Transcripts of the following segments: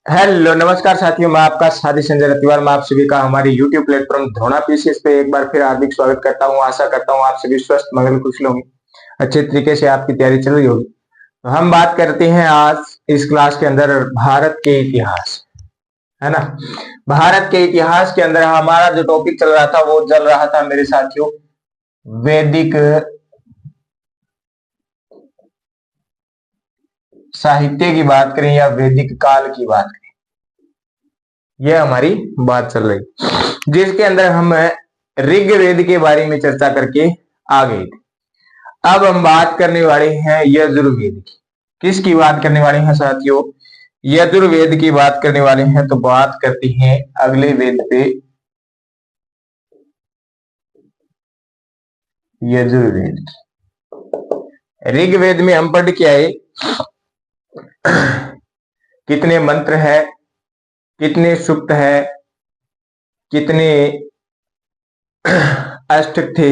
Hello नमस्कार साथियों, मैं आपका साथी संजय रतिवार। मैं आप सभी का हमारे YouTube प्लेटफॉर्म द्रोणा पीसीएस पे एक बार फिर हार्दिक स्वागत करता हूं। आशा करता हूं आप सभी स्वस्थ मंगल कुशल होंगे, अच्छे तरीके से आपकी तैयारी चल रही होगी। तो हम बात करते हैं आज इस क्लास के अंदर भारत के इतिहास, है ना। भारत के इतिहास के अंदर हमारा जो टॉपिक चल रहा था वो चल रहा था मेरे साथियों वैदिक साहित्य की बात करें या वैदिक काल की बात करें, यह हमारी बात चल रही, जिसके अंदर हम ऋग्वेद के बारे में चर्चा करके आ गए थे। अब हम बात करने वाले हैं यजुर्वेद की। किसकी बात करने वाले हैं साथियों? यजुर्वेद की बात करने वाले हैं। तो बात करते हैं अगले वेद पे, यजुर्वेद की। ऋग्वेद में हम पढ़ के आए कितने मंत्र है, कितने सूक्त है, कितने अष्टक थे,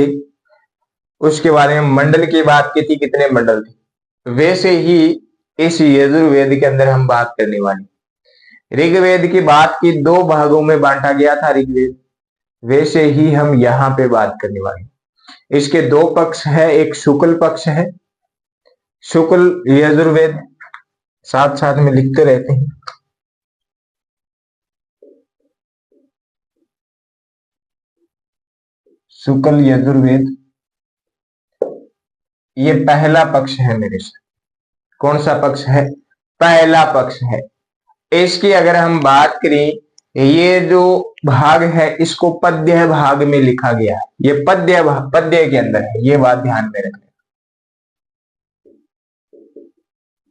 उसके बारे में मंडल की बात की थी, कितने मंडल थे। वैसे ही इस यजुर्वेद के अंदर हम बात करने वाले। ऋग्वेद की बात की दो भागों में बांटा गया था ऋग्वेद, वैसे ही हम यहाँ पे बात करने वाले। इसके दो पक्ष है, एक शुक्ल पक्ष है, शुक्ल यजुर्वेद, साथ साथ में लिखते रहते हैं। शुक्ल यजुर्वेद, ये पहला पक्ष है मेरे से। कौन सा पक्ष है? पहला पक्ष है। इसकी अगर हम बात करें, ये जो भाग है इसको पद्य भाग में लिखा गया है। ये पद्य के अंदर है, ये बात ध्यान में रखना,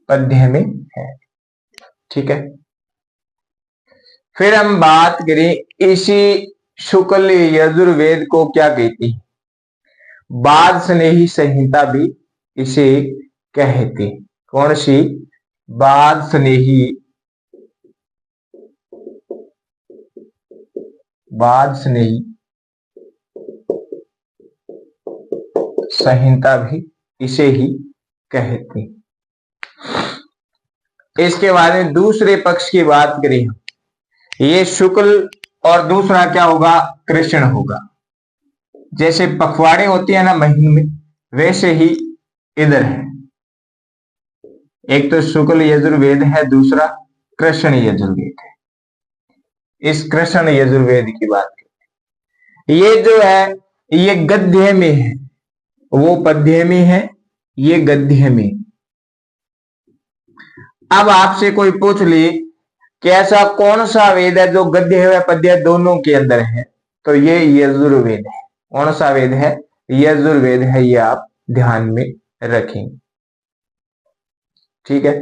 पद्य में है, ठीक है। फिर हम बात करें इसी शुक्ल यजुर्वेद को क्या कहती है? बाद स्नेही संहिता भी इसे कहती। कौन सी? बाद स्नेही, बाद स्नेही संहिता भी इसे ही कहती। इसके बाद में दूसरे पक्ष की बात करें, ये शुक्ल और दूसरा क्या होगा? कृष्ण होगा। जैसे पखवाड़े होते हैं ना महीने में, वैसे ही इधर है। एक तो शुक्ल यजुर्वेद है, दूसरा कृष्ण यजुर्वेद है। इस कृष्ण यजुर्वेद की बात करें, ये जो है ये गद्य में है, वो पद्य में है, ये गद्य में। अब आपसे कोई पूछ ले कि ऐसा कौन सा वेद है जो गद्य है पद्य दोनों के अंदर है, तो ये यजुर्वेद है। कौन सा वेद है? यजुर्वेद है, ये आप ध्यान में रखेंगे, ठीक है।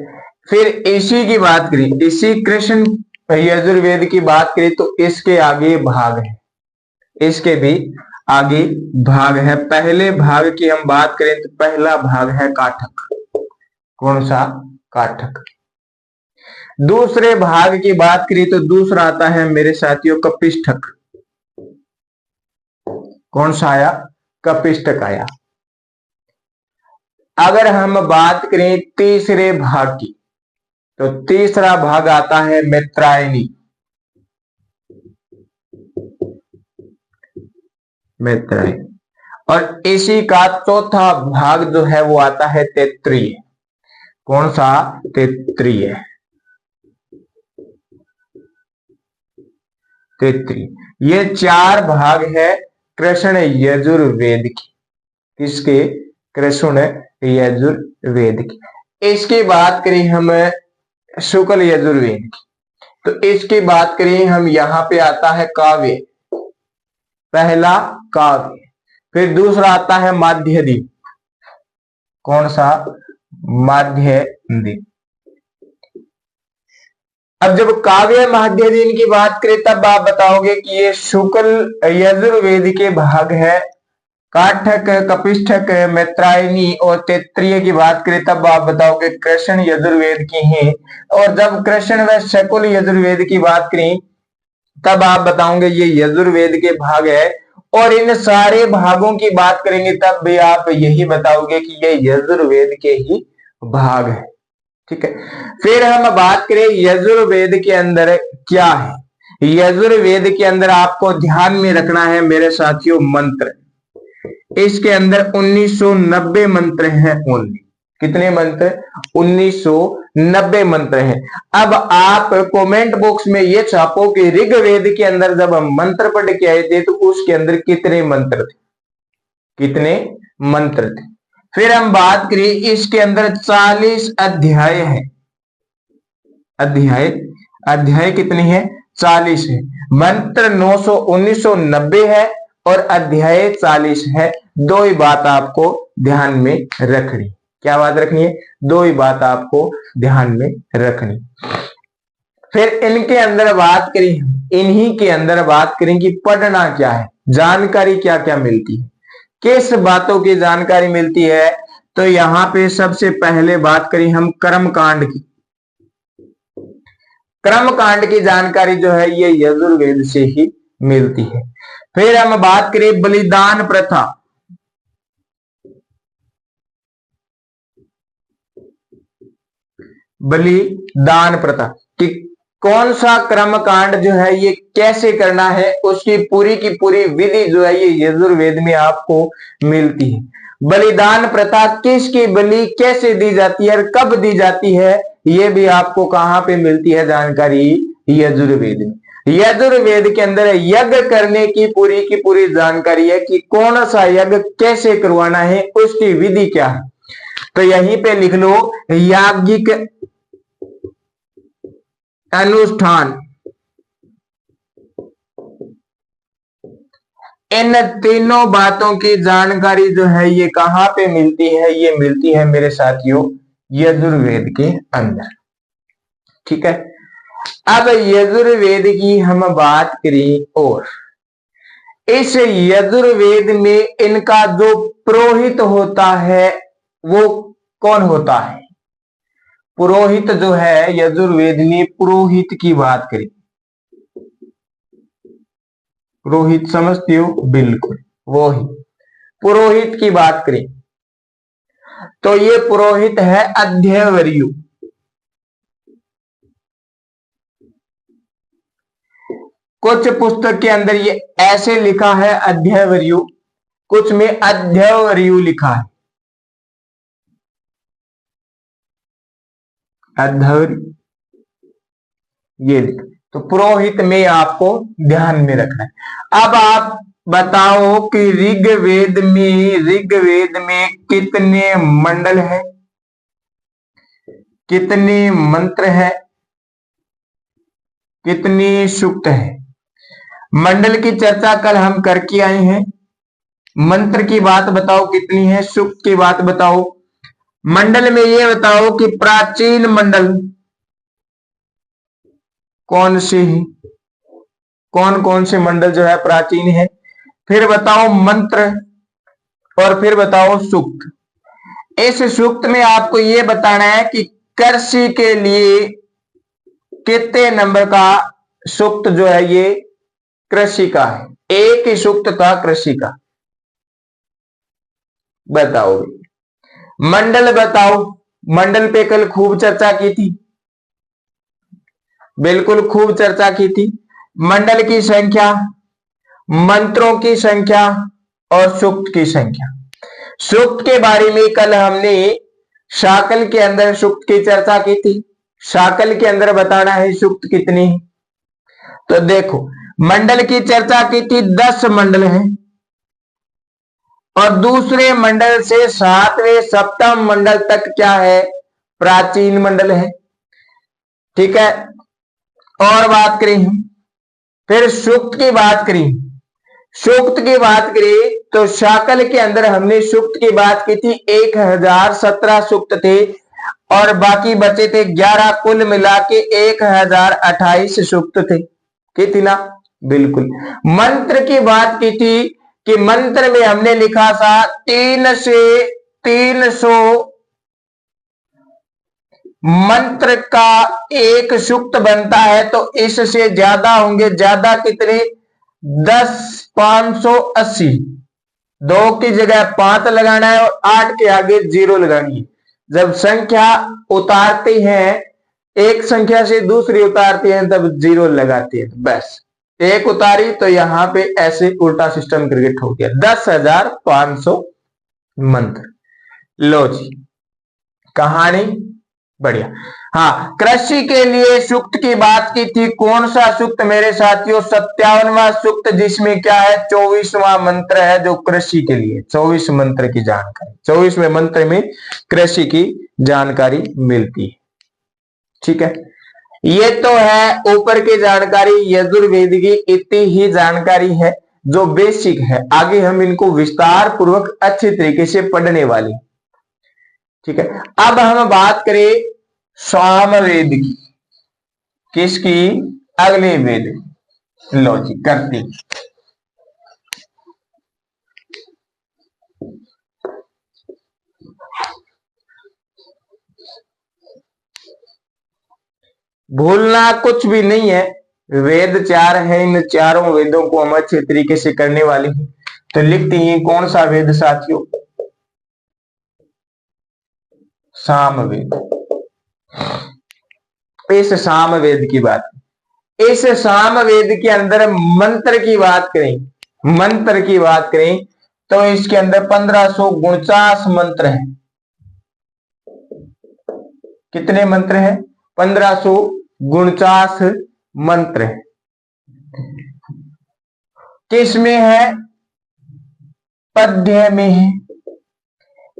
फिर इसी की बात करें, इसी कृष्ण यजुर्वेद की बात करें तो इसके आगे भाग है, इसके भी आगे भाग है। पहले भाग की हम बात करें तो पहला भाग है काठक। कौन सा? काठक। दूसरे भाग की बात करें तो दूसरा आता है मेरे साथियों कपिष्ठक। कौन सा आया? कपिष्ठक आया। अगर हम बात करें तीसरे भाग की, तो तीसरा भाग आता है मैत्रायणी। मैत्रायणी। और इसी का चौथा भाग जो है वो आता है तैत्तिरीय। कौन सा? तैत्तिरीय। तैत्तिरीय। ये चार भाग है कृष्ण यजुर्वेद की। किसके? कृष्ण यजुर्वेद की। इसकी बात करें हम शुक्ल यजुर्वेद की, तो इसकी बात करें हम, यहां पे आता है काव्य। पहला काव्य, फिर दूसरा आता है माध्यदीप। कौन सा? माध्यदीप। अब जब काव्य माध्यदीप की बात करें तब आप बताओगे कि ये शुक्ल यजुर्वेद के भाग है। काठक, कपिष्ठक, मैत्रायणी और तैत्तिरीय की बात करें तब आप बताओगे कृष्ण यजुर्वेद की हैं। और जब कृष्ण व शुक्ल यजुर्वेद की बात करें तब आप बताओगे ये यजुर्वेद के भाग है। और इन सारे भागों की बात करेंगे तब भी आप यही बताओगे कि ये यजुर्वेद के ही भाग है, ठीक है। फिर हम बात करें यजुर्वेद के अंदर क्या है। यजुर्वेद के अंदर आपको ध्यान में रखना है मेरे साथियों मंत्र। इसके अंदर 1990 मंत्र हैं ओनली। कितने मंत्र? 1990 मंत्र हैं। अब आप कमेंट बॉक्स में ये छापो कि ऋग्वेद के अंदर जब हम मंत्र पढ़ के आए थे तो उसके अंदर कितने मंत्र थे, कितने मंत्र थे। फिर हम बात करें इसके अंदर 40 अध्याय है। अध्याय कितनी है? 40 है। मंत्र 1990 है और अध्याय 40 है। दो ही बात आपको ध्यान में रखनी। क्या बात रखनी है? दो ही बात आपको ध्यान में रखनी। फिर इनके अंदर बात करें, इन्हीं के अंदर बात करें कि पढ़ना क्या है, जानकारी क्या क्या मिलती है, किस बातों की जानकारी मिलती है। तो यहां पे सबसे पहले बात करें हम कर्मकांड की। कर्मकांड की जानकारी जो है ये यजुर्वेद से ही मिलती है। फिर हम बात करें बलिदान प्रथा। बलिदान प्रथा कि कौन सा कर्मकांड जो है ये कैसे करना है, उसकी पूरी की पूरी विधि जो है ये यजुर्वेद में आपको मिलती है। बलिदान प्रथा, किसकी बलि कैसे दी जाती है और कब दी जाती है, ये भी आपको कहां पे मिलती है जानकारी? यजुर्वेद में। यजुर्वेद के अंदर यज्ञ करने की पूरी जानकारी है कि कौन सा यज्ञ कैसे करवाना है, उसकी विधि क्या है। तो यहीं पे लिख लो याज्ञिक अनुष्ठान। इन तीनों बातों की जानकारी जो है ये कहां पे मिलती है? ये मिलती है मेरे साथियों यजुर्वेद के अंदर। ठीक है। अब यजुर्वेद की हम बात करें और इस यजुर्वेद में इनका जो पुरोहित होता है वो कौन होता है? पुरोहित जो है यजुर्वेद में, पुरोहित की बात करें, पुरोहित समझते हो? बिल्कुल वो ही पुरोहित की बात करें तो ये पुरोहित है अध्यवरयु। कुछ पुस्तक के अंदर ये ऐसे लिखा है अध्यवरयु, कुछ में अध्यवरयु लिखा है। अध्यवरयु ये लिखा, तो पुरोहित में आपको ध्यान में रखना है। अब आप बताओ कि ऋग्वेद में कितने मंडल है, कितने मंत्र है, कितनी सूक्त है। मंडल की चर्चा कल हम करके आए हैं। मंत्र की बात बताओ कितनी है, सूक्त की बात बताओ। मंडल में ये बताओ कि प्राचीन मंडल कौन से हैं, कौन कौन से मंडल जो है प्राचीन है। फिर बताओ मंत्र और फिर बताओ सूक्त। इस सूक्त में आपको यह बताना है कि कृषि के लिए कितने नंबर का सूक्त जो है ये कृषि का है। एक ही सूक्त था कृषि का। बताओ मंडल, बताओ मंडल पे कल खूब चर्चा की थी, बिल्कुल खूब चर्चा की थी। मंडल की संख्या, मंत्रों की संख्या और सूक्त की संख्या। सूक्त के बारे में कल हमने शाकल के अंदर सूक्त की चर्चा की थी। शाकल के अंदर बताना है सूक्त कितनी है। तो देखो मंडल की चर्चा की थी, 10 मंडल हैं और दूसरे मंडल से 7वें 7वें मंडल तक क्या है? प्राचीन मंडल है। ठीक है। और बात करें फिर सूक्त की बात करें, सूक्त की बात करें तो शाकल के अंदर हमने सूक्त की बात की थी, 1017 सूक्त थे और बाकी बचे थे 11, कुल मिला के 1028 सूक्त थे। कितना? बिल्कुल। मंत्र की बात की थी कि मंत्र में हमने लिखा था 3 से 300 मंत्र का एक सूक्त बनता है, तो इससे ज्यादा होंगे। ज्यादा कितने? 10, 580। 2 की जगह 5 लगाना है और 8 के आगे 0 लगानी है। जब संख्या उतारते हैं, एक संख्या से दूसरी उतारते हैं तब जीरो लगाते हैं, बस एक उतारी तो यहां पे ऐसे उल्टा सिस्टम क्रिएट हो गया। 10,500 मंत्र। लो जी, कहानी बढ़िया। हाँ, कृषि के लिए सूक्त की बात की थी। कौन सा सूक्त मेरे साथियों? 57वां सूक्त, जिसमें क्या है? 24वां मंत्र है जो कृषि के लिए। 24 मंत्र की जानकारी, 24वें मंत्र में कृषि की जानकारी मिलती है। ठीक है, ये तो है ऊपर की जानकारी, यजुर्वेद की इतनी ही जानकारी है जो बेसिक है। आगे हम इनको विस्तार पूर्वक अच्छे तरीके से पढ़ने वाले। ठीक है, अब हम बात करें सामवेद की। किसकी? अगले वेद। लो जी, करते। भूलना कुछ भी नहीं है, वेद 4 है, इन चारों वेदों को हम अच्छे तरीके से करने वाले हैं। तो लिखते हैं कौन सा वेद साथियों? सामवेद। इस सामवेद की बात, इस सामवेद के अंदर मंत्र की बात करें, मंत्र की बात करें तो इसके अंदर 1549 मंत्र हैं। कितने मंत्र हैं? 1549 मंत्र है। किस में है? पद्य में है।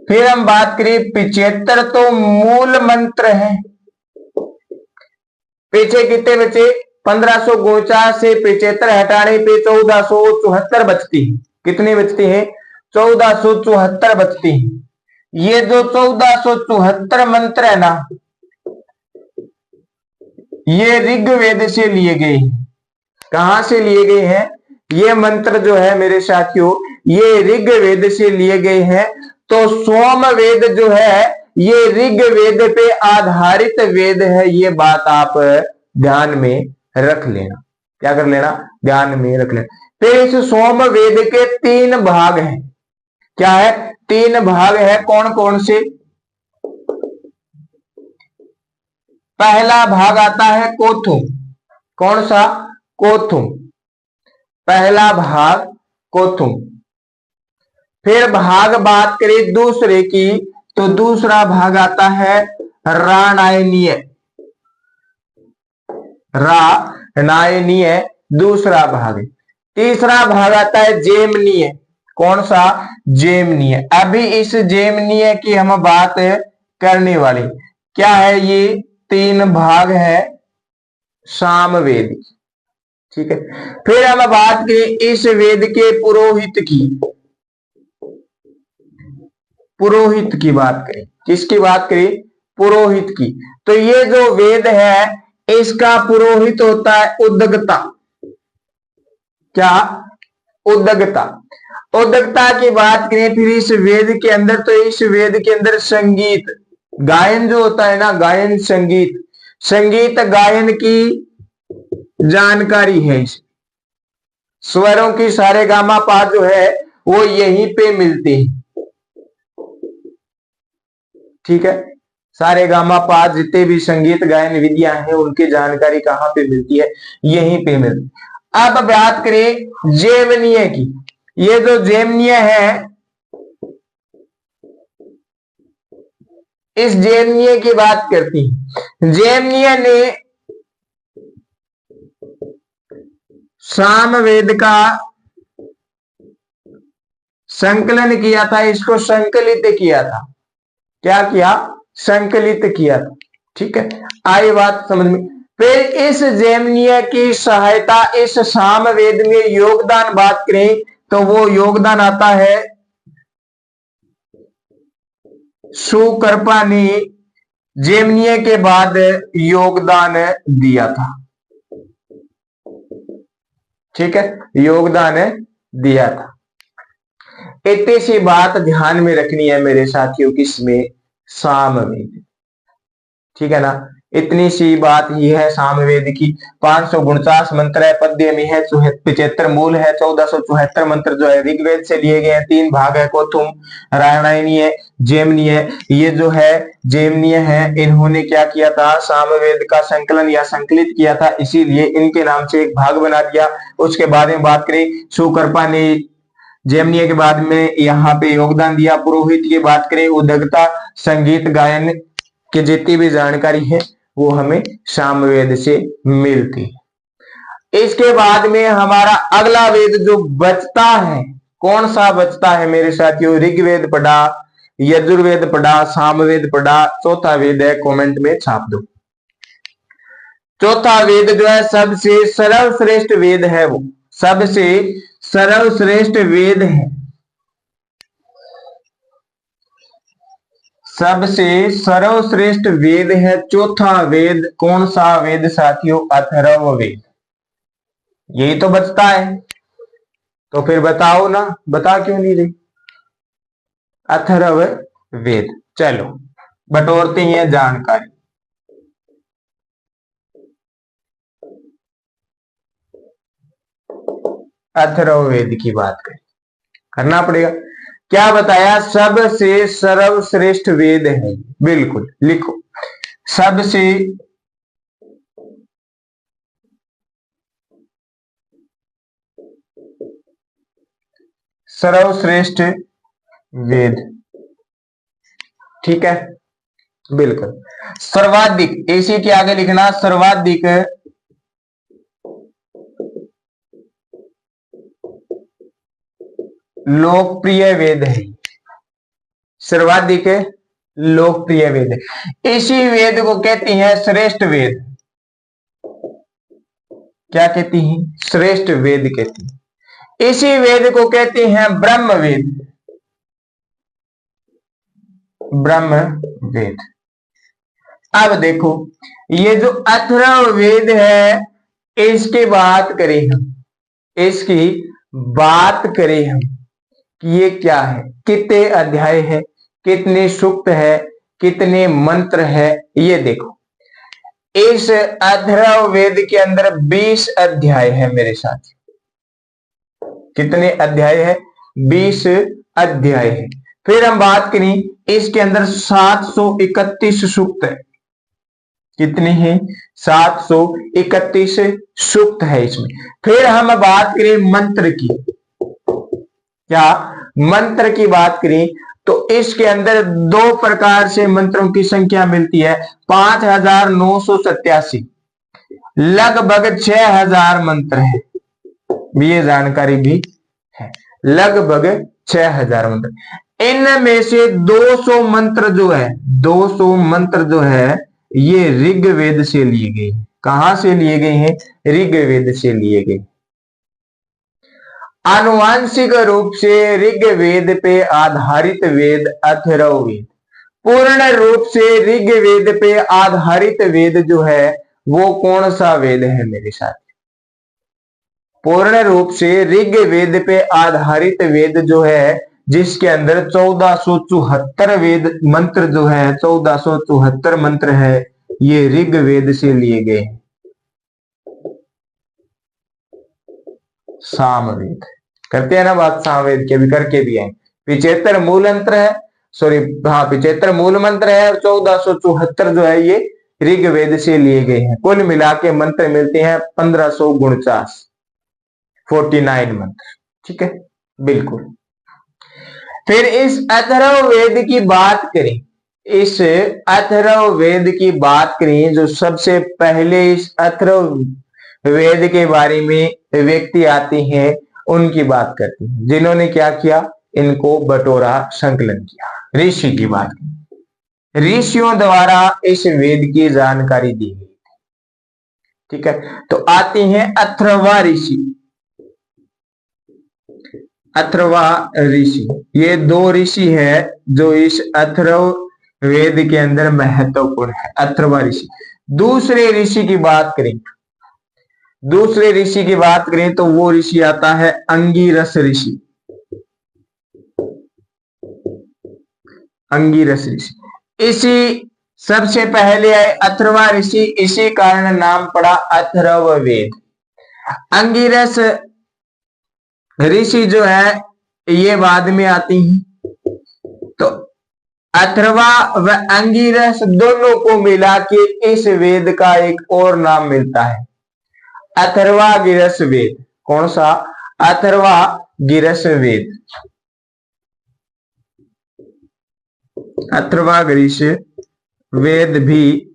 फिर हम बात करें 75 तो मूल मंत्र है। पीछे कितने बचे? 1549 से 75 हटाने पे 1474 बचती है। कितनी बचती है? 1474 बचती है। ये जो 1474 मंत्र है ना, ये ऋग्वेद से लिए गए हैं। कहां से लिए गए हैं? ये मंत्र जो है मेरे साथियों, ये ऋग्वेद से लिए गए हैं। तो सोमवेद जो है ये ऋग्वेद पे आधारित वेद है। ये बात आप ध्यान में रख लेना। क्या कर लेना? ध्यान में रख लेना। फिर इस सोमवेद के 3 भाग हैं। क्या है? 3 भाग है। कौन कौन से? पहला भाग आता है कोथुम। कौन सा? कोथुम। पहला भाग कोथुम। फिर भाग बात करें दूसरे की तो दूसरा भाग आता है राणायनीय। राणायनीय दूसरा भाग है। तीसरा भाग आता है जेमनीय। कौन सा? जेमनीय। अभी इस जेमनीय की हम बात करने वाले। क्या है? ये 3 भाग है सामवेद। ठीक है, फिर हम बात करें इस वेद के पुरोहित की। पुरोहित की बात करें। किसकी बात करें? पुरोहित की। तो ये जो वेद है इसका पुरोहित होता है उद्गता। क्या? उद्गता। उद्गता की बात करें फिर इस वेद के अंदर, तो इस वेद के अंदर संगीत गायन जो होता है ना, गायन संगीत, संगीत गायन की जानकारी है। इस स्वरों की सारे गामा पा जो है वो यहीं पे मिलते हैं। ठीक है, सारे गामा पा जितने भी संगीत गायन विधियां हैं उनकी जानकारी कहां पे मिलती है? यहीं पे मिलती है। अब बात करें जेमनीय की। ये जो जेमनीय है, इस जेमनीय की बात करती है। जेमनीय ने सामवेद का संकलन किया था, इसको संकलित किया था। क्या किया? संकलित किया था। ठीक है, आई बात समझ में। फिर इस जेमनीय की सहायता इस सामवेद में योगदान बात करें तो वो योगदान आता है सुकर्पा ने जेमनीय के बाद योगदान दिया था। ठीक है, योगदान दिया था। इतनी सी बात ध्यान में रखनी है मेरे साथियों, किसमें? सामवेद। ठीक है ना, इतनी सी बात ही है सामवेद की। 549 मंत्र है, पद्य में है 75 मूल है, 1474 मंत्र जो है ऋग्वेद से लिए गए हैं। 3 भाग है, कोथुम, रायणायनीय, जेमनीय। ये जो है जेमनीय है, इन्होंने क्या किया था, सामवेद का संकलन या संकलित किया था, इसीलिए इनके नाम से एक भाग बना दिया। उसके बारे में बात करें, सुकर्पा ने जेमनीय के बाद में यहाँ पे योगदान दिया। पुरोहित की बात करें, उद्योगता, संगीत गायन की जितनी भी जानकारी है वो हमें सामवेद से मिलती है। इसके बाद में हमारा अगला वेद जो बचता है, कौन सा बचता है मेरे साथियों? ऋग्वेद पढ़ा, यजुर्वेद पढ़ा, सामवेद पढ़ा, चौथा वेद है, कमेंट में छाप दो। चौथा वेद जो है सबसे सर्वश्रेष्ठ वेद है, वो सबसे सर्वश्रेष्ठ वेद है। सबसे सर्वश्रेष्ठ वेद है चौथा वेद। कौन सा वेद साथियों? अथर्ववेद। यही तो बचता है, तो फिर बताओ ना, बता क्यों नहीं रही? अथर्ववेद। चलो बटोरते हैं जानकारी। अथर्ववेद की बात करें, करना पड़ेगा। क्या बताया? सबसे सर्वश्रेष्ठ वेद है। बिल्कुल लिखो, सबसे सर्वश्रेष्ठ वेद, ठीक है, बिल्कुल। सर्वाधिक, इसी के आगे लिखना सर्वाधिक लोकप्रिय वेद है। सर्वाधिक लोकप्रिय वेद, इसी वेद को कहती हैं श्रेष्ठ वेद। क्या कहती हैं? श्रेष्ठ वेद कहती हैं। इसी वेद को कहते हैं ब्रह्म वेद। ब्रह्म वेद। अब देखो, ये जो अथर्ववेद है, इसकी बात करें हम, इसकी बात करें हम कि ये क्या है, कितने अध्याय है, कितने सूक्त है, कितने मंत्र है, ये देखो। इस अथर्ववेद के अंदर 20 अध्याय है मेरे साथ। कितने अध्याय है? 20 अध्याय है। फिर हम बात करें, इसके अंदर 731 सूक्त है। कितने हैं? 731 सूक्त है इसमें। फिर हम बात करें मंत्र की, क्या मंत्र की बात करें तो इसके अंदर 2 प्रकार से मंत्रों की संख्या मिलती है। 5987, लगभग 6000 मंत्र है, ये जानकारी भी है, लगभग 6000 मंत्र। इनमें से 200 मंत्र जो है, 200 मंत्र जो है ये ऋग्वेद से लिए गए। कहां से लिए गए हैं? ऋग्वेद से लिए गए। आनुवांशिक रूप से ऋग्वेद पे आधारित वेद अथर्ववेद। पूर्ण रूप से ऋग्वेद पे आधारित वेद जो है वो कौन सा वेद है मेरे साथ? पूर्ण रूप से ऋग्वेद पे आधारित वेद जो है, जिसके अंदर 1474 वेद मंत्र जो है, 1474 मंत्र है, ये ऋग्वेद से लिए गए हैं। सामवेद करते हैं ना बात, सामवेद के भी करके भी है। 75 मूल मंत्र है, सॉरी हाँ 75 मूल मंत्र है और 1474 जो है ये ऋग्वेद से लिए गए हैं। कुल मिला के मंत्र मिलते हैं 1549, 49 मंत्र, ठीक है, बिल्कुल। फिर इस अथर्ववेद की बात करें, इस अथर्ववेद की बात करें, जो सबसे पहले इस अथर्ववेद के बारे में व्यक्ति आते हैं उनकी बात करते हैं, जिन्होंने क्या किया, इनको बटोरा, संकलन किया। ऋषि की बात करें, ऋषियों द्वारा इस वेद की जानकारी दी गई, ठीक है। तो आते हैं अथर्वा ऋषि। अथर्वा ऋषि, ये 2 ऋषि है जो इस अथर्ववेद के अंदर महत्वपूर्ण है। अथर्वा ऋषि। दूसरे ऋषि की बात करें, दूसरे ऋषि की बात करें तो वो ऋषि आता है अंगिरस ऋषि। अंगिरस ऋषि। इसी सबसे पहले आए अथर्वा ऋषि, इसी कारण नाम पड़ा अथर्ववेद। अंगिरस ऋषि जो है ये बाद में आती हैं। तो अथर्वा व अंगिरस दोनों को मिला के इस वेद का एक और नाम मिलता है, अथर्वा गिरस वेद। कौन सा? अथर्वा गिरस वेद। अथर्वा गिरस वेद भी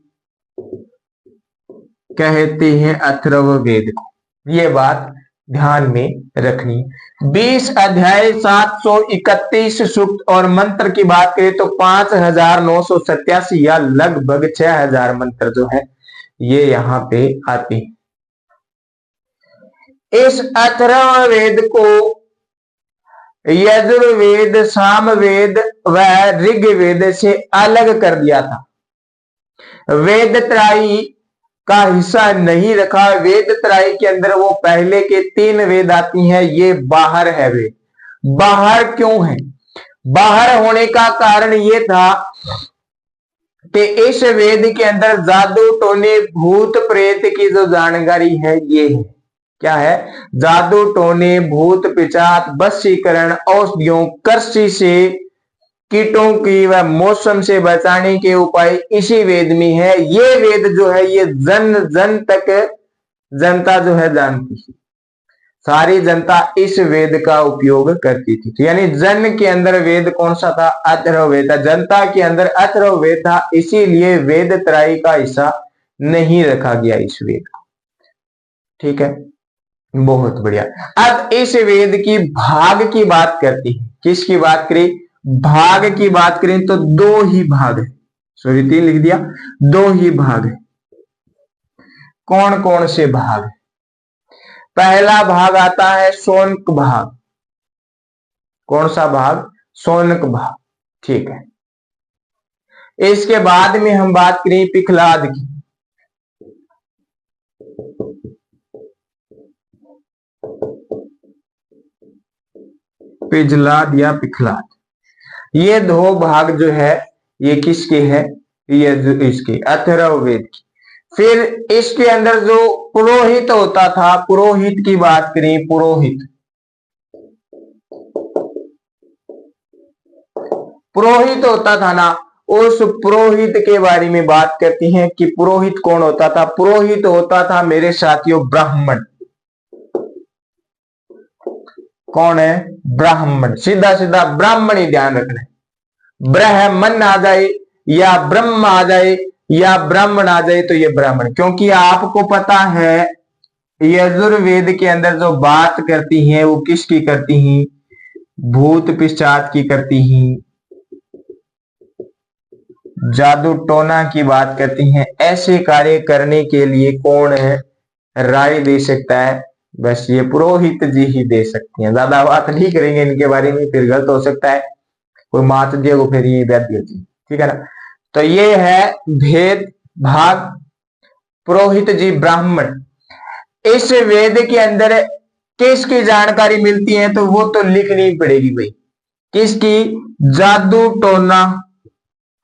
कहते हैं अथर्ववेद को, ये बात ध्यान में रखनी। 20 अध्याय 731 सूक्त और मंत्र की बात करें तो 5987 या लगभग 6000 मंत्र जो है ये यहाँ पे आते हैं। इस अथर्ववेद को यजुर्वेद, सामवेद व ऋग्वेद से अलग कर दिया था, वेद त्राई का हिस्सा नहीं रखा। वेद त्राई के अंदर वो पहले के 3 वेद आती हैं, ये बाहर है। वेद बाहर क्यों है? बाहर होने का कारण ये था कि इस वेद के अंदर जादू टोने भूत प्रेत की जो जानकारी है ये है। क्या है? जादू टोने भूत पिचात वशीकरण औषधियों कृषि से कीटों की व मौसम से बचाने के उपाय इसी वेद में है। ये वेद जो है ये जन जन तक जनता जो है जानती थी, सारी जनता इस वेद का उपयोग करती थी। तो यानी जन के अंदर वेद कौन सा था? अथर्ववेद था। जनता के अंदर अथर्ववेद था, इसीलिए वेद त्राई का हिस्सा नहीं रखा गया इस वेद को। ठीक है, बहुत बढ़िया। अब इस वेद की भाग की बात करती है। किसकी बात करें? भाग की बात करें तो 2 ही भाग है, सॉरी 3 लिख दिया, 2 ही भाग है। कौन कौन से भाग? पहला भाग आता है शौनक भाग। कौन सा भाग? शौनक भाग। ठीक है, इसके बाद में हम बात करें पिखलाद की। पिजलाद या पिखलाद, ये 2 भाग जो है ये किसके है? ये इसके अथर्ववेद की। फिर इसके अंदर जो पुरोहित होता था, पुरोहित की बात करें, पुरोहित होता था ना, उस पुरोहित के बारे में बात करती हैं कि पुरोहित कौन होता था? पुरोहित होता था मेरे साथियों ब्राह्मण। कौन है? ब्राह्मण। सीधा सीधा ब्राह्मण ही ध्यान रखना है, ब्राह्मण आ जाए या ब्रह्म आ जाए या ब्राह्मण आ जाए तो ये ब्राह्मण। क्योंकि आपको पता है यजुर्वेद के अंदर जो बात करती हैं वो किसकी करती हैं? भूत पिशाच की करती हैं, जादू टोना की बात करती हैं। ऐसे कार्य करने के लिए कौन है राय दे सकता है? बस ये पुरोहित जी ही दे सकती हैं। ज्यादा बात नहीं करेंगे इनके बारे में, फिर गलत हो सकता है, कोई मात दिए को फिर ये व्याध होती। ठीक है ना? तो ये है भेद भाग, पुरोहित जी ब्राह्मण। इस वेद के अंदर किसकी जानकारी मिलती है? तो वो तो लिखनी पड़ेगी भाई। किसकी? जादू टोना।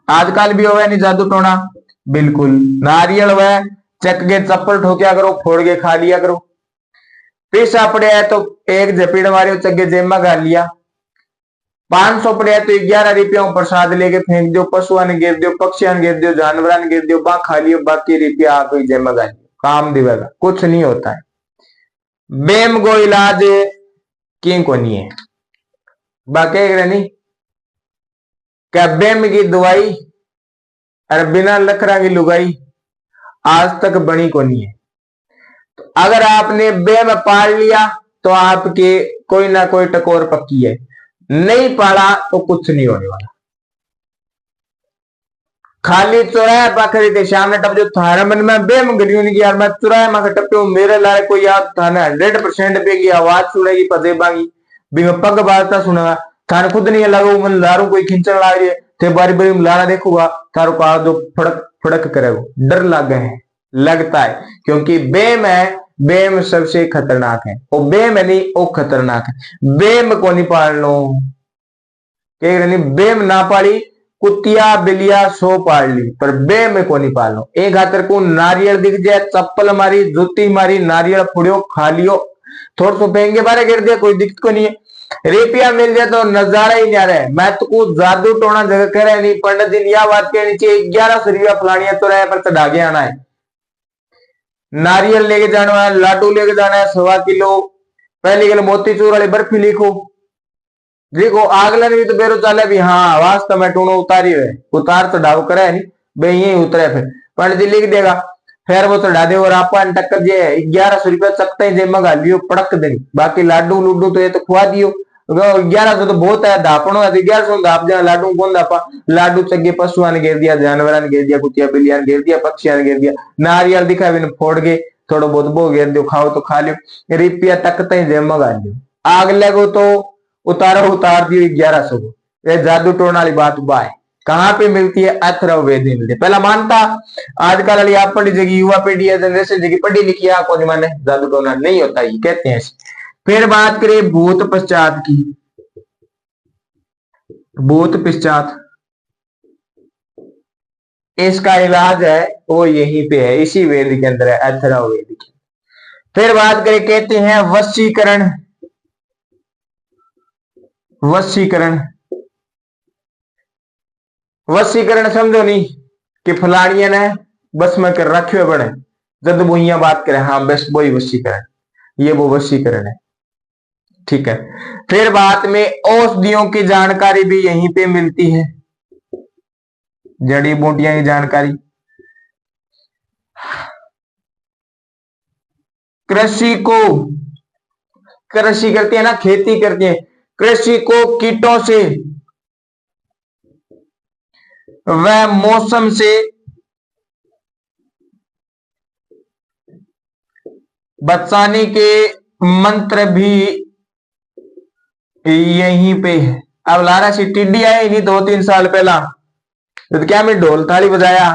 आजकल भी होगा नहीं जादू टोना? बिल्कुल। नारियल वह चक के चप्पल ठोकिया करो, फोड़ के खा लिया करो। पैसा पड़े है तो एक झपीड़ मारे चक्के जेब में गाल लिया। 500 पड़े तो 11 रुपया प्रसाद लेके फेंक दो, पशुआ ने गिर दो, पक्षियों ने गिर दो, जानवर ने गिर दो, बा खा लियो, बाकी रुपया आप जेब में गाल लियो, काम दिवेगा, कुछ नहीं होता है। बेम को इलाज की को नहीं है, बाकी नहीं क्या बेम की दवाई और बिना लखरा की लुगाई आज तक बनी को नहीं है। तो अगर आपने बेम पाल लिया तो आपके कोई ना कोई टकोर पक्की है, नहीं पाला तो कुछ नहीं होने वाला। खाली चौराहे पाखरी थे सामने टप जो थाने मन में बेम गलियों की यार मैं चौराहे में टप्पे मेरे लारे कोई याद थाने 100% पे की आवाज सुनेगी पदेबागी भी मैं पग बाजता सुना थाने खुद नहीं लगो मन लारू कोई खिंचन लाग रही है थे बारी बारी लाना देखूंगा थारो का जो फड़क फड़क करेगा, डर लग है लगता है। क्योंकि बेम है, बेम सबसे खतरनाक है। वो बेम है नहीं, वो खतरनाक है। बेम को नहीं पाल लो, बेम ना पाली कुतिया बिलिया सो पाल ली पर बे में को नहीं पालो। एक हाथर को नारियल दिख जाए, चप्पल मारी, जूती मारी, नारियल फुड़ियो, खा लियो, थोड़ा सो फेंगे बारे गिर दिया, कोई दिक्कत को नहीं है। रेपिया मिल जाए तो नजारा ही नहीं आ रहा है। मैं तो कुछ जादू टोना जगह कह रहा नहीं, पंडित जी यह बात के नीचे 1100 रुपया फलानिया तो रहे पर चढ़ा के आना है। नारियल लेके जाना है, लाडू लेके जाना है 1.25 किलो, पहली गल मोतीचूर वाली बर्फी लिखो, देखो आगला ने भी तो बेरो चाले भी हाँ वास्तव में टूनो उतारी है, उतार चढ़ाव करे नहीं बे यही उतरे। फिर पंडित जी लिख देगा, फिर वो चढ़ा दे और आप टक्कर जे 1100 रुपया चकते जे मंगा लियो पड़क देनी। बाकी लाडू लूडू तो ये तो खुआ दियो, 1100 तो बहुत है, धापनो है 1100 धाप जा, लाडू कौन धापा, लाडू चगे पशुआ ने घेर दिया, जानवर ने घेर दिया, कुतिया बिल्लिया ने घेर दिया, पक्षिया ने घेर दिया, नारियल दिखा भी फोड़ गए, थोड़ा बहुत बो घेर दो, खाओ तो खा लियो, रिपिया तकते जे मंगा लियो। आग लगो तो उतारो, उतार दियो 1100 को। ये जादू टोना वाली बात बाय कहां पे मिलती है, अथर्ववेद में मिलती है। पहला मानता, आजकल वाली आप पढ़ी जगह युवा पीढ़ी है, जनरेशन जगह पढ़ी लिखी है, कौन माने जादू टोना नहीं होता, ये कहते हैं। फिर बात करें भूत पश्चात की। भूत पश्चात इसका इलाज है वो यहीं पे है, इसी वेद के अंदर है, अथर्ववेद के। फिर बात करें, कहते हैं वशीकरण। वशीकरण, वशीकरण समझो नहीं कि फलानिया ने बस में कर रखे बने, जब वो यहाँ बात करें हाँ बस वही वशीकरण, ये वो वशीकरण है, ठीक है। फिर बात में औषधियों की जानकारी भी यहीं पे मिलती है, जड़ी बूटियां की जानकारी। कृषि को, कृषि करते हैं ना, खेती करते हैं, कृषि को कीटों से वह मौसम से बचाने के मंत्र भी यहीं पे है। अब लारा सी टिड्डी आई नहीं 2-3 साल पहला, तो क्या मैं ढोल थाली बजाया,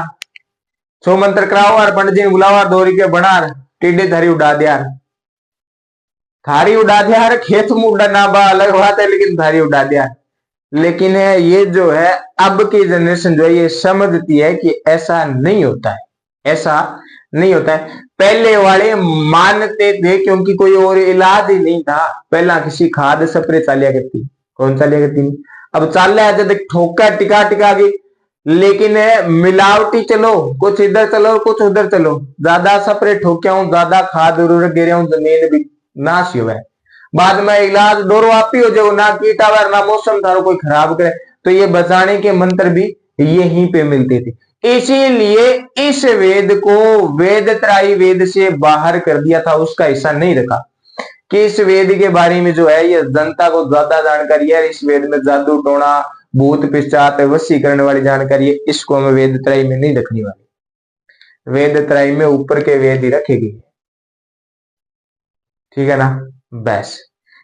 100 मंत्र कराओ और पंडित जी ने बुलावा, 2 रुपये बना, टिड्डी थारी उड़ा दिया, थारी उड़ा दिया, खेत में उड़ना बा अलग बात है, लेकिन थारी उड़ा दिया। लेकिन ये जो है अब की जनरेशन जो है ये समझती है कि ऐसा नहीं होता है, ऐसा नहीं होता है। पहले वाले मानते थे क्योंकि कोई और इलाज ही नहीं था, पहला किसी खाद स्प्रे चालिया करती, कौन चालिया करती नहीं, अब चाल रहा है ठोका टिका टिका के, लेकिन मिलावटी चलो, कुछ इधर चलो कुछ उधर चलो, ज्यादा स्प्रे ठोक्या हूं, ज्यादा खाद उर्वरक गिरे हूं, जमीन भी नाश हुआ है, बाद में इलाज डोरो आप ही हो जाओ, ना कीटा वार ना मौसम थारो कोई खराब करे, तो ये बचाने के मंत्र भी यहीं पे मिलते थे। इसीलिए इस वेद को वेद त्राई वेद से बाहर कर दिया था, उसका हिस्सा नहीं रखा कि इस वेद के बारे में जो है ये जनता को ज्यादा जानकारी है, इस वेद में जादू टोना भूत पिशाच वशीकरण वाली जानकारी है, इसको हमें वेद त्राई में नहीं रखनी वाली, वेद त्राई में ऊपर के वेद ही रखेगी, ठीक है ना। बस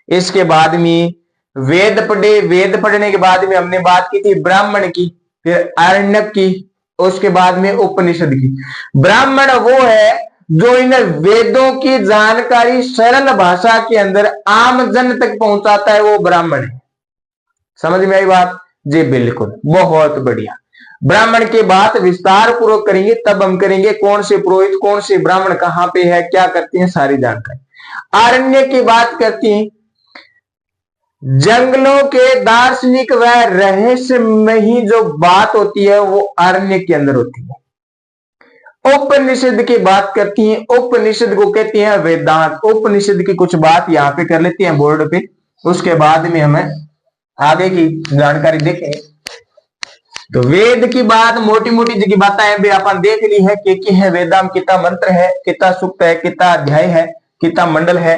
इसके बाद में वेद पढ़े, वेद पढ़ने के बाद में हमने बात की थी ब्राह्मण की, फिर आरण्यक की, उसके बाद में उपनिषद की। ब्राह्मण वो है जो इन वेदों की जानकारी सरल भाषा के अंदर आम जन तक पहुंचाता है, वो ब्राह्मण है। समझ में आई बात जी? बिल्कुल, बहुत बढ़िया। ब्राह्मण की बात विस्तार पूर्वक करेंगे, तब हम करेंगे कौन से पुरोहित कौन से ब्राह्मण कहां पे है, क्या करते हैं, सारी जानकारी। आरण्य की बात करती हैं, जंगलों के दार्शनिक व रहस्य में ही जो बात होती है वो आरण्य के अंदर होती है। उपनिषद की बात करती हैं, उपनिषद को कहते हैं वेदांत। उपनिषद की कुछ बात यहां पे कर लेते हैं बोर्ड पे, उसके बाद में हमें आगे की जानकारी देखेंगे। तो वेद की बात मोटी मोटी जगह बातें हैं अपन देख ली है कि है वेदांत, कितना मंत्र है, कितना सूक्त है, कितना अध्याय है, कितना मंडल है,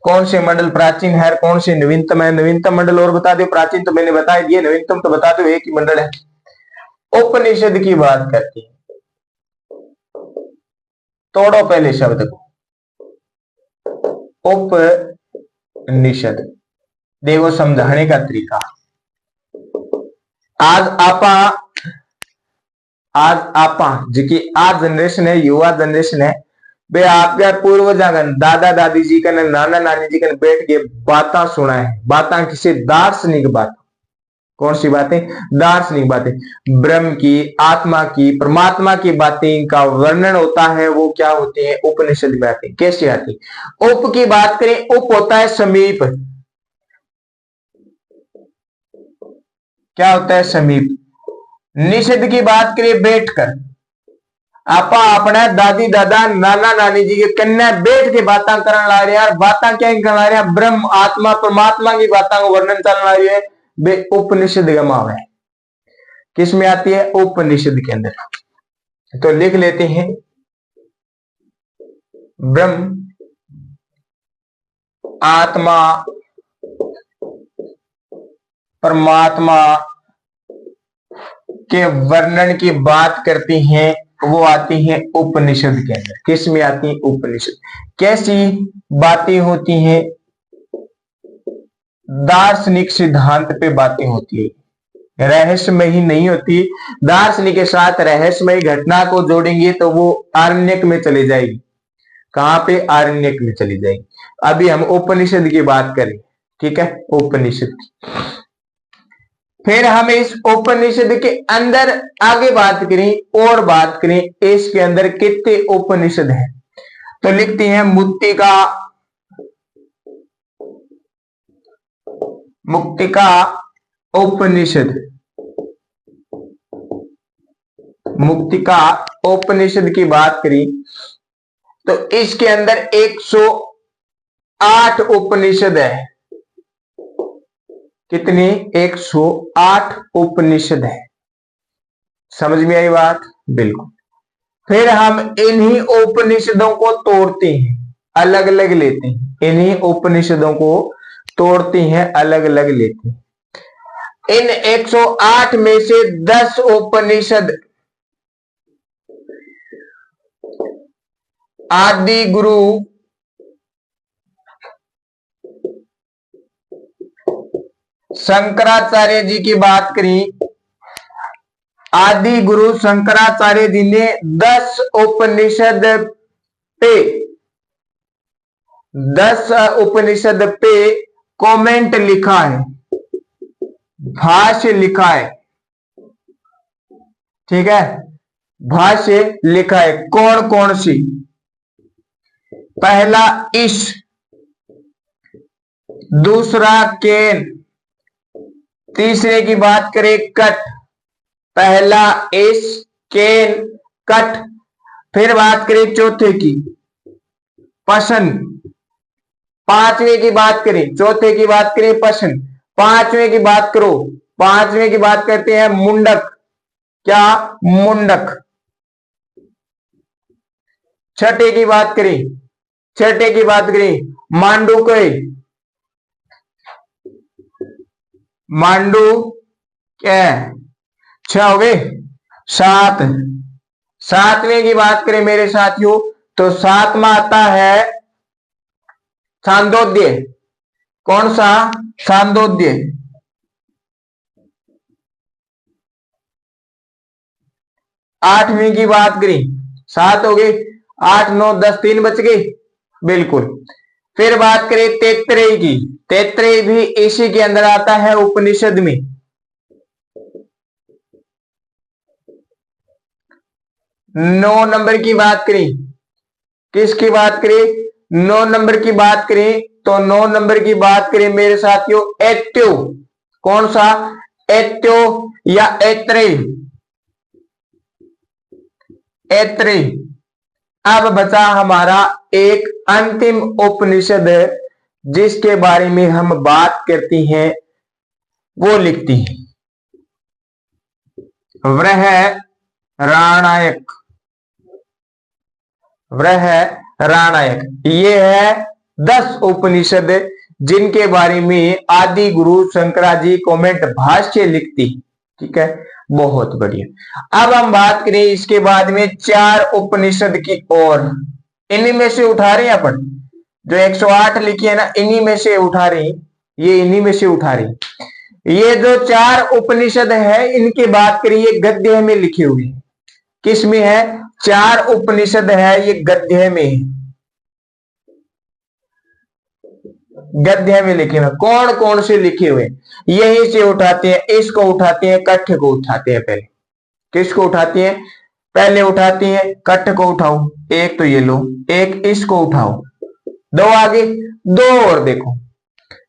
कौन से मंडल प्राचीन है, कौन से नवीनतम है। नवीनतम मंडल और बता दो, प्राचीन तो मैंने बता दिए, नवीनतम तो बता दो, एक ही मंडल है। उपनिषद की बात करती है, तोड़ो पहले शब्द को, उपनिषद देखो समझाने का तरीका। आज आपा जी आज जनरेशन है, युवा जनरेशन है, वे आपके पूर्वजागन दादा दादी जी का नाना नानी जी का बैठ के बातें सुना है, बातें किसी दार्शनिक बात, कौन सी बातें? दार्शनिक बातें। ब्रह्म की, आत्मा की, परमात्मा की बातें का वर्णन होता है, वो क्या होते हैं? उपनिषद में आते हैं। कैसे आते हैं? उप की बात करें, उप होता है समीप। क्या होता है? समीप। निषेध की बात करें, बैठकर। आपा अपने दादी दादा नाना नानी जी के कन्या बैठ के बातें करने ला रहे हैं। बातें क्या करने ला रहे हैं? ब्रह्म, आत्मा, परमात्मा की बातों का वर्णन करने ला रहे हैं। वे उपनिषद गमा है। किस में आती है? उपनिषद के अंदर। तो लिख लेते हैं, ब्रह्म, आत्मा, परमात्मा के वर्णन की बात करती हैं, वो आती हैं उपनिषद के अंदर। किस में आती है? उपनिषद। कैसी बातें होती हैं? दार्शनिक सिद्धांत पे बातें होती है, रहस्यमय ही नहीं होती। दार्शनिक के साथ रहस्यमय घटना को जोड़ेंगे तो वो आरण्यक में चली जाएगी। कहां पे? आरण्यक में चली जाएगी। अभी हम उपनिषद की बात करें, ठीक है? उपनिषद की। फिर हम इस उपनिषद के अंदर आगे बात करें और बात करें इसके अंदर कितने उपनिषद हैं। तो लिखते हैं, मुक्तिका, मुक्तिका उपनिषद। मुक्तिका उपनिषद की बात करी तो इसके अंदर 108 उपनिषद है। कितनी? 108 उपनिषद है। समझ में आई बात? बिल्कुल। फिर हम इन्हीं उपनिषदों को तोड़ते हैं, अलग अलग लेते हैं। इन्हीं उपनिषदों को तोड़ते हैं, अलग अलग लेते हैं। इन 108 में से 10 उपनिषद आदि गुरु शंकराचार्य जी की बात करी। आदि गुरु शंकराचार्य जी ने 10 उपनिषद पे 10 उपनिषद पे कमेंट लिखा है, भाष्य लिखा है, ठीक है? भाष्य लिखा है। कौन कौन सी? पहला इस, दूसरा केन, तीसरे की बात करें कट। पहला इस, केन, कट। फिर बात करें चौथे की, पसन। पांचवें की बात करें, चौथे की बात करें पसन। पांचवें की बात करो, पांचवें की बात करते हैं मुंडक। क्या? मुंडक। छठे की बात करें, छठे की बात करें मांडूक्य। मांडू क्या? 6 हो गए। 7, सातवें की बात करें मेरे साथियों तो सातवां आता है छांदोग्य। कौन सा? छांदोग्य। आठवीं की बात करें, 7 हो गए। 8, 9, 10, 3 बच गए। बिल्कुल। फिर बात करें तैत्रेय की, तैत्रेय भी इसी के अंदर आता है उपनिषद में। 9 नंबर की बात करें, किसकी बात करें? 9 नंबर की बात करें तो 9 नंबर की बात करें मेरे साथियों ऐत्यो। कौन सा? ऐत्यो या ऐत्रेय। ऐत्रेय। अब बचा हमारा एक अंतिम उपनिषद जिसके बारे में हम बात करती हैं, वो लिखती है बृहराणायक। बृहराणायक ये है 10 उपनिषद जिनके बारे में आदि गुरु शंकराजी कमेंट भाष्य लिखती, ठीक है? बहुत बढ़िया। अब हम बात करें इसके बाद में 4 उपनिषद की और। इन्हीं में से उठा रहे हैं अपन, जो 108 लिखी है ना, इन्हीं में से उठा रहे हैं, ये इन्हीं में से उठा रहे हैं। ये जो 4 उपनिषद है इनकी बात करिए गद्य में लिखी हुई। किस में है? 4 उपनिषद है, ये गद्य में है। गद्य में लिखे हुए कौन कौन से लिखे हुए, यहीं से उठाते हैं, इसको उठाते हैं, कठ को उठाते हैं। पहले किसको उठाते हैं, पहले उठाते हैं कठ को उठाओ, एक तो ये लो, एक इसको उठाओ, दो आगे, दो और देखो,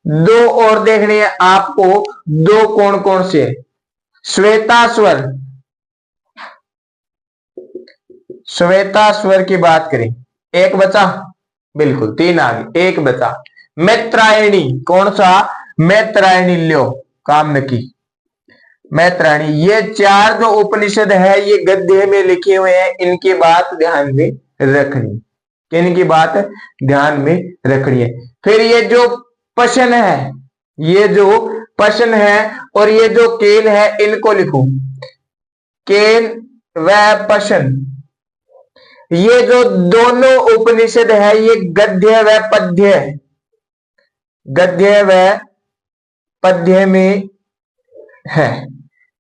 दो और देखने हैं आपको, दो कौन कौन से, श्वेताश्वर, श्वेताश्वर की बात करें, एक बचा, बिल्कुल तीन आगे, एक बचा, मैत्रायणी, कौन सा, मैत्रायणी लो, काम की मैत्रायणी। ये चार जो उपनिषद है ये गद्य में लिखे हुए हैं, इनकी बात ध्यान में रखनी, इनकी बात ध्यान में रखनी है। फिर ये जो पशन है, ये जो पशन है और ये जो केन है, इनको लिखो, केन व पशन। ये जो दोनों उपनिषद है ये गद्य व पद्य, गद्य व पद्य में है,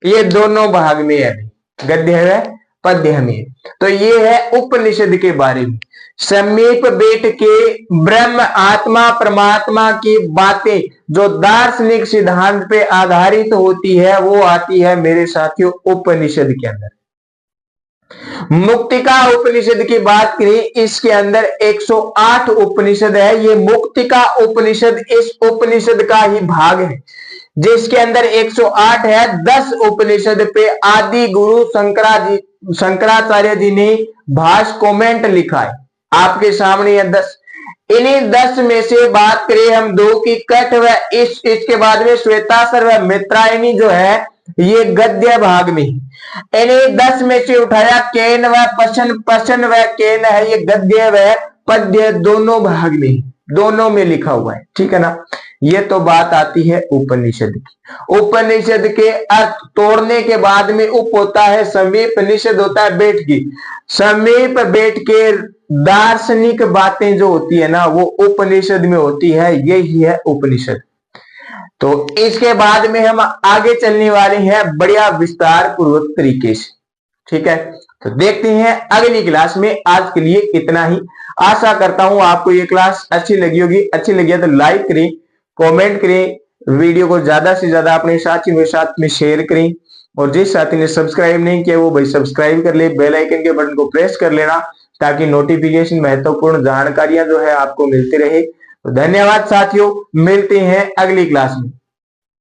ये दोनों भाग में है, गद्य व पद्य में। तो ये है उपनिषद के बारे में, समीप बैठ के ब्रह्म आत्मा परमात्मा की बातें जो दार्शनिक सिद्धांत पे आधारित होती है वो आती है मेरे साथियों उपनिषद के अंदर। मुक्तिका उपनिषद की बात करें, इसके अंदर 108 उपनिषद है। ये मुक्तिका उपनिषद इस उपनिषद का ही भाग है जिसके अंदर 108 है। 10 उपनिषद पे आदि गुरु शंकराचार्य जी ने भाष्य कमेंट लिखा है, आपके सामने है 10। इन्हीं 10 में से बात करें हम, दो की कठ व इसके बाद में श्वेताश्वर व मैत्रायणी जो है ये गद्य भाग में। इन्हीं 10 में से उठाया केन व पशन, पशन व केन है ये गद्य व पद्य दोनों भाग में, दोनों में लिखा हुआ है, ठीक है ना। ये तो बात आती है उपनिषद की। उपनिषद के अर्थ तोड़ने के बाद में उप होता है समीप, निषद होता है बैठ की। समीप बैठ के दार्शनिक बातें जो होती है ना वो उपनिषद में होती है, यही है उपनिषद। तो इसके बाद में हम आगे चलने वाले हैं बढ़िया विस्तार पूर्वक तरीके से, ठीक है। तो देखते हैं अगली क्लास में। आज के लिए इतना ही। आशा करता हूं आपको ये क्लास अच्छी लगी होगी। अच्छी लगी है तो लाइक करें, कमेंट करें, वीडियो को ज्यादा से ज्यादा अपने साथियों के साथ में शेयर करें, और जिस साथी ने सब्सक्राइब नहीं किया वो भाई सब्सक्राइब कर ले, बेल आइकन के बटन को प्रेस कर लेना ताकि नोटिफिकेशन महत्वपूर्ण जानकारियां जो है आपको मिलती रहे। तो धन्यवाद साथियों, मिलते हैं अगली क्लास में।